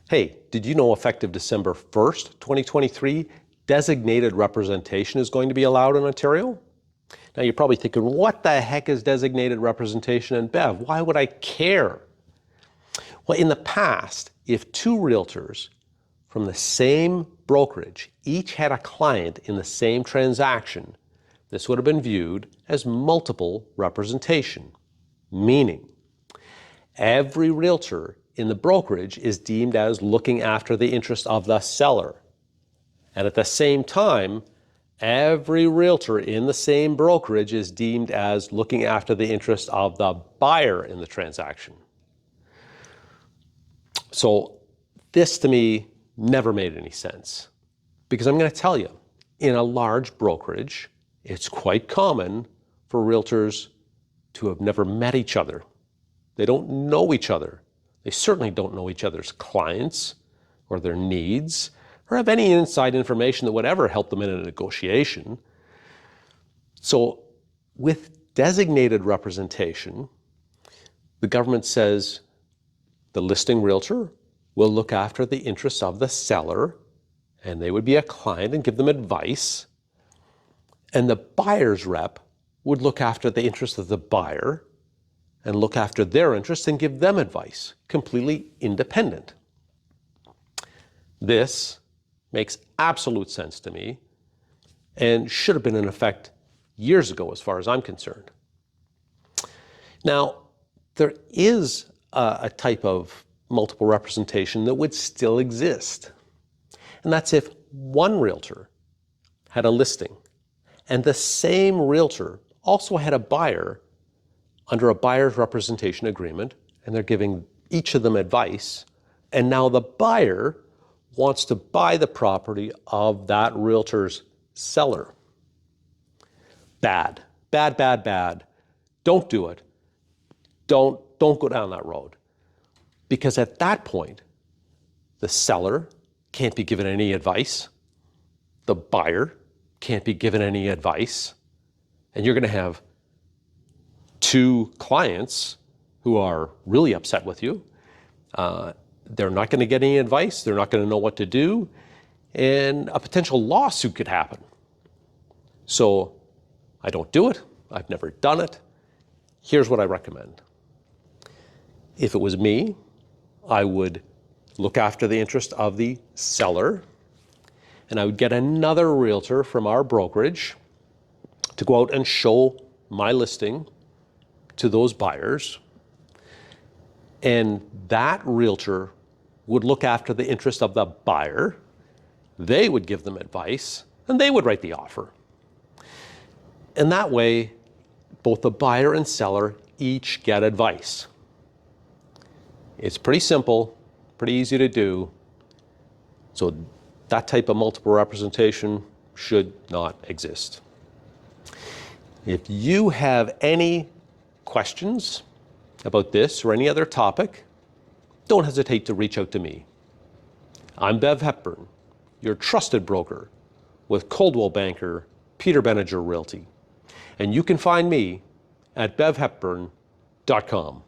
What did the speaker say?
Hey, did you know effective December 1st, 2023, designated representation is going to be allowed in Ontario? Now you're probably thinking, what the heck is designated representation in Bev? Why would I care? Well, in the past, if two realtors from the same brokerage each had a client in the same transaction, this would have been viewed as multiple representation, meaning every realtor in the brokerage is deemed as looking after the interest of the seller. And at the same time, every realtor in the same brokerage is deemed as looking after the interest of the buyer in the transaction. So this to me never made any sense, because I'm going to tell you, in a large brokerage, it's quite common for realtors to have never met each other. They don't know each other. They certainly don't know each other's clients or their needs or have any inside information that would ever help them in a negotiation. So with designated representation, the government says the listing realtor will look after the interests of the seller, and they would be a client and give them advice. And the buyer's rep would look after the interests of the buyer and look after their interests and give them advice, completely independent. This makes absolute sense to me and should have been in effect years ago as far as I'm concerned. Now, there is a type of multiple representation that would still exist. And that's if one realtor had a listing and the same realtor also had a buyer under a buyer's representation agreement, and they're giving each of them advice, and now the buyer wants to buy the property of that realtor's seller. Bad, bad, bad, bad. Don't do it. Don't go down that road. Because at that point, the seller can't be given any advice, the buyer can't be given any advice, and you're going to have two clients who are really upset with you. They're not going to get any advice. They're not going to know what to do. And a potential lawsuit could happen. So I don't do it. I've never done it. Here's what I recommend. If it was me, I would look after the interest of the seller, and I would get another realtor from our brokerage to go out and show my listing to those buyers, and that realtor would look after the interest of the buyer. They would give them advice, and they would write the offer. And that way, both the buyer and seller each get advice. It's pretty simple, pretty easy to do. So that type of multiple representation should not exist. If you have any questions about this or any other topic, don't hesitate to reach out to me. I'm Bev Hepburn, your trusted broker with Coldwell Banker Peter Benninger Realty. And you can find me at bevhepburn.com.